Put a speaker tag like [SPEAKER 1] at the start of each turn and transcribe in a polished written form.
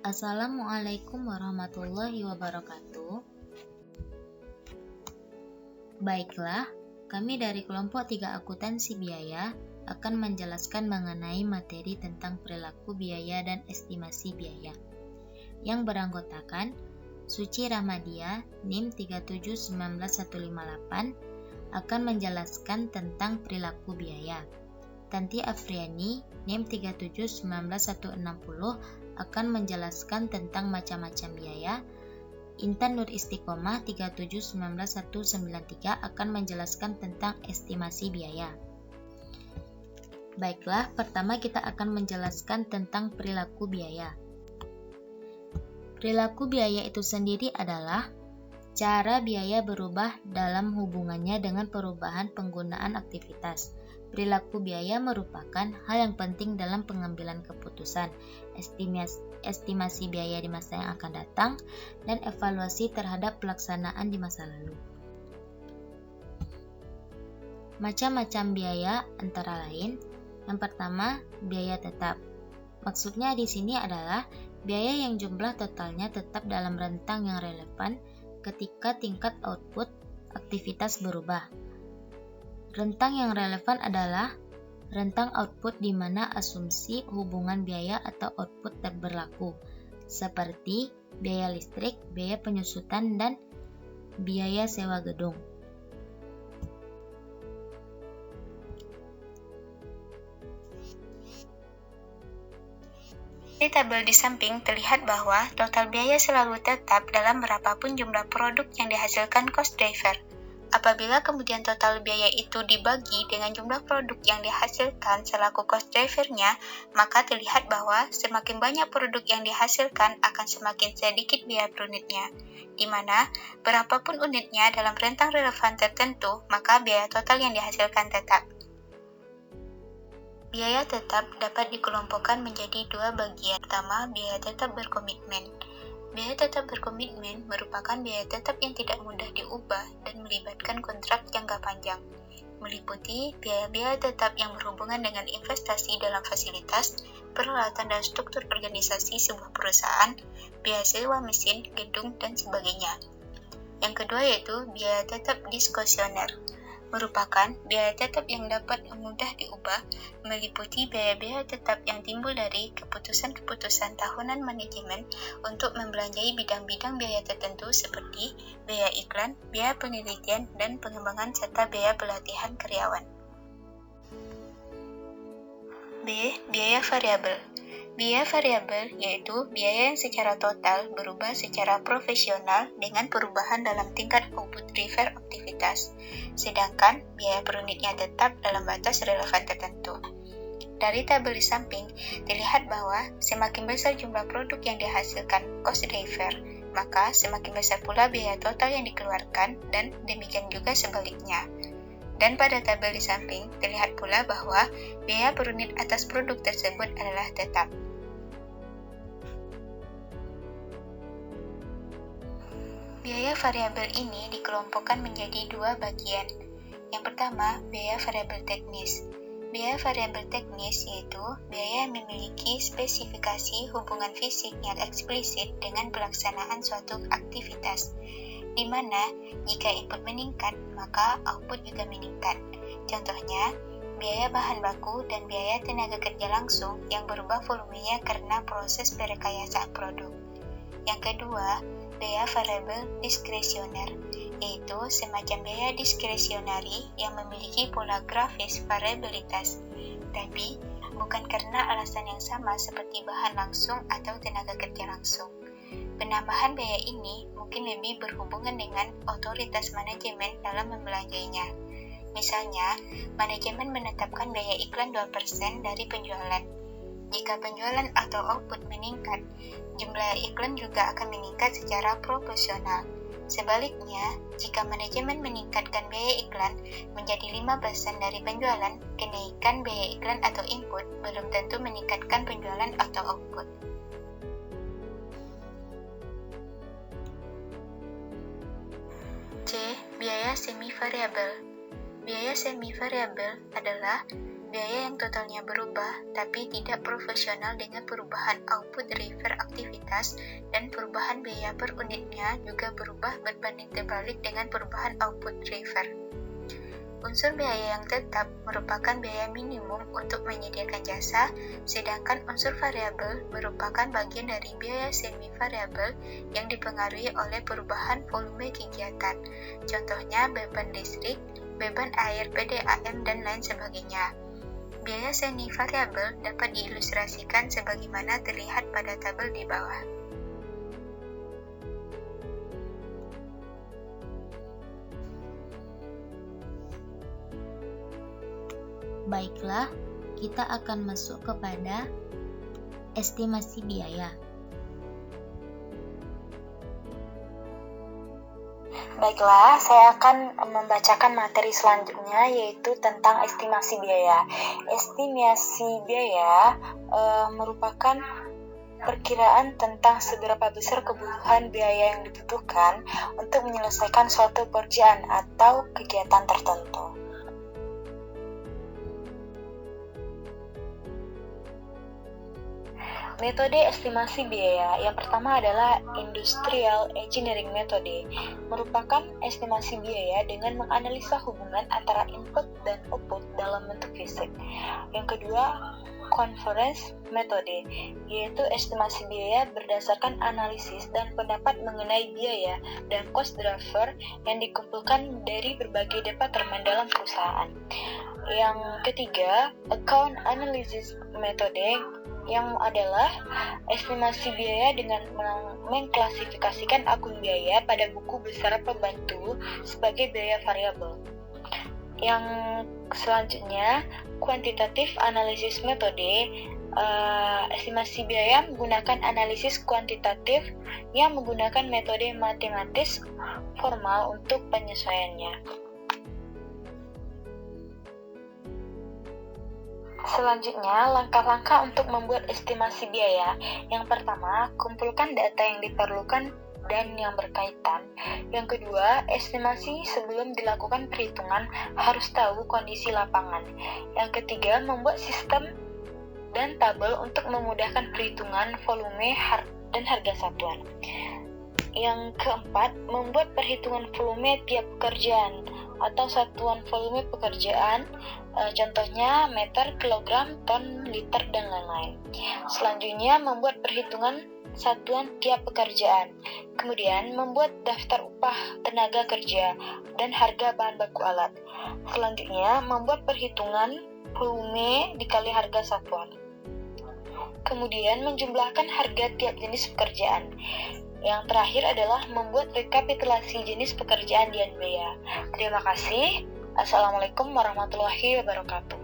[SPEAKER 1] Assalamualaikum warahmatullahi wabarakatuh. Baiklah, kami dari kelompok 3 akuntansi biaya akan menjelaskan mengenai materi tentang perilaku biaya dan estimasi biaya yang beranggotakan Suci Rahmadia, NIM 3715158 akan menjelaskan tentang perilaku biaya. Tanti Afriani, NIM 3791160 akan menjelaskan tentang macam-macam biaya. Intan Nur Istiqomah 3791193 akan menjelaskan tentang estimasi biaya. Baiklah, pertama kita akan menjelaskan tentang perilaku biaya. Perilaku biaya itu sendiri adalah cara biaya berubah dalam hubungannya dengan perubahan penggunaan aktivitas. Perilaku biaya merupakan hal yang penting dalam pengambilan keputusan, estimasi biaya di masa yang akan datang, dan evaluasi terhadap pelaksanaan di masa lalu. Macam-macam biaya antara lain, yang pertama, biaya tetap. Maksudnya di sini adalah biaya yang jumlah totalnya tetap dalam rentang yang relevan ketika tingkat output aktivitas berubah. Rentang yang relevan adalah rentang output di mana asumsi hubungan biaya atau output berlaku, seperti biaya listrik, biaya penyusutan, dan biaya sewa gedung.
[SPEAKER 2] Di tabel di samping terlihat bahwa total biaya selalu tetap dalam berapapun jumlah produk yang dihasilkan cost driver. Apabila kemudian total biaya itu dibagi dengan jumlah produk yang dihasilkan selaku cost driver-nya, maka terlihat bahwa semakin banyak produk yang dihasilkan akan semakin sedikit biaya per unitnya, di mana berapapun unitnya dalam rentang relevan tertentu, maka biaya total yang dihasilkan tetap. Biaya tetap dapat dikelompokkan menjadi 2 bagian. Pertama, biaya tetap berkomitmen. Biaya tetap berkomitmen merupakan biaya tetap yang tidak mudah diubah dan melibatkan kontrak jangka panjang, meliputi biaya-biaya tetap yang berhubungan dengan investasi dalam fasilitas, peralatan dan struktur organisasi sebuah perusahaan, biaya sewa mesin, gedung, dan sebagainya. Yang kedua yaitu biaya tetap diskresioner, merupakan biaya tetap yang dapat mudah diubah, meliputi biaya-biaya tetap yang timbul dari keputusan-keputusan tahunan manajemen untuk membelanjai bidang-bidang biaya tertentu seperti biaya iklan, biaya penelitian, dan pengembangan serta biaya pelatihan karyawan. B. Biaya variabel. Biaya variabel yaitu biaya yang secara total berubah secara profesional dengan perubahan dalam tingkat output driver aktivitas, sedangkan biaya per unitnya tetap dalam batas relevan tertentu. Dari tabel di samping, terlihat bahwa semakin besar jumlah produk yang dihasilkan cost driver, maka semakin besar pula biaya total yang dikeluarkan, dan demikian juga sebaliknya. Dan pada tabel di samping, terlihat pula bahwa biaya per unit atas produk tersebut adalah tetap. Biaya variabel ini dikelompokkan menjadi 2 bagian. Yang pertama, biaya variabel teknis. Biaya variabel teknis yaitu biaya yang memiliki spesifikasi hubungan fisik yang eksplisit dengan pelaksanaan suatu aktivitas, di mana jika input meningkat, maka output juga meningkat. Contohnya, biaya bahan baku dan biaya tenaga kerja langsung yang berubah volumenya karena proses perekayasaan produk. Yang kedua, biaya variabel diskresioner, yaitu semacam biaya diskresionari yang memiliki pola grafis variabilitas, tapi bukan karena alasan yang sama seperti bahan langsung atau tenaga kerja langsung. Penambahan biaya ini mungkin lebih berhubungan dengan otoritas manajemen dalam membelanjainya. Misalnya, manajemen menetapkan biaya iklan 2% dari penjualan. Jika penjualan atau output meningkat, jumlah iklan juga akan meningkat secara proporsional. Sebaliknya, jika manajemen meningkatkan biaya iklan menjadi 5% dari penjualan, kenaikan biaya iklan atau input belum tentu meningkatkan penjualan atau output. C. Biaya semi variabel. Biaya semi variabel adalah biaya yang totalnya berubah tapi tidak proporsional dengan perubahan output driver aktivitas, dan perubahan biaya per unitnya juga berubah berbanding terbalik dengan perubahan output driver. Unsur biaya yang tetap merupakan biaya minimum untuk menyediakan jasa, sedangkan unsur variabel merupakan bagian dari biaya semi-variabel yang dipengaruhi oleh perubahan volume kegiatan. Contohnya beban listrik, beban air PDAM, dan lain sebagainya. Biaya semi-variabel dapat diilustrasikan sebagaimana terlihat pada tabel di bawah.
[SPEAKER 1] Baiklah, kita akan masuk kepada estimasi biaya.
[SPEAKER 3] Baiklah, saya akan membacakan materi selanjutnya, yaitu tentang estimasi biaya. Estimasi biaya merupakan perkiraan tentang seberapa besar kebutuhan biaya yang dibutuhkan untuk menyelesaikan suatu pekerjaan atau kegiatan tertentu. Metode estimasi biaya yang pertama adalah Industrial Engineering Method, merupakan estimasi biaya dengan menganalisa hubungan antara input dan output dalam bentuk fisik. Yang kedua, Convergence Method, yaitu estimasi biaya berdasarkan analisis dan pendapat mengenai biaya dan cost driver yang dikumpulkan dari berbagai departemen dalam perusahaan. Yang ketiga, Account Analysis Method, yang adalah estimasi biaya dengan mengklasifikasikan akun biaya pada buku besar pembantu sebagai biaya variabel. Yang selanjutnya, Quantitative Analysis Method, estimasi biaya menggunakan analisis kuantitatif yang menggunakan metode matematis formal untuk penyesuaiannya. Selanjutnya, langkah-langkah untuk membuat estimasi biaya. Yang pertama, kumpulkan data yang diperlukan dan yang berkaitan. Yang kedua, estimasi sebelum dilakukan perhitungan harus tahu kondisi lapangan. Yang ketiga, membuat sistem dan tabel untuk memudahkan perhitungan volume dan harga satuan. Yang keempat, membuat perhitungan volume tiap pekerjaan atau satuan volume pekerjaan, contohnya meter, kilogram, ton, liter, dan lain-lain. Selanjutnya, membuat perhitungan satuan tiap pekerjaan. Kemudian, membuat daftar upah tenaga kerja dan harga bahan baku alat. Selanjutnya, membuat perhitungan volume dikali harga satuan. Kemudian, menjumlahkan harga tiap jenis pekerjaan. Yang terakhir adalah membuat rekapitulasi jenis pekerjaan dan biaya. Terima kasih. Assalamualaikum warahmatullahi wabarakatuh.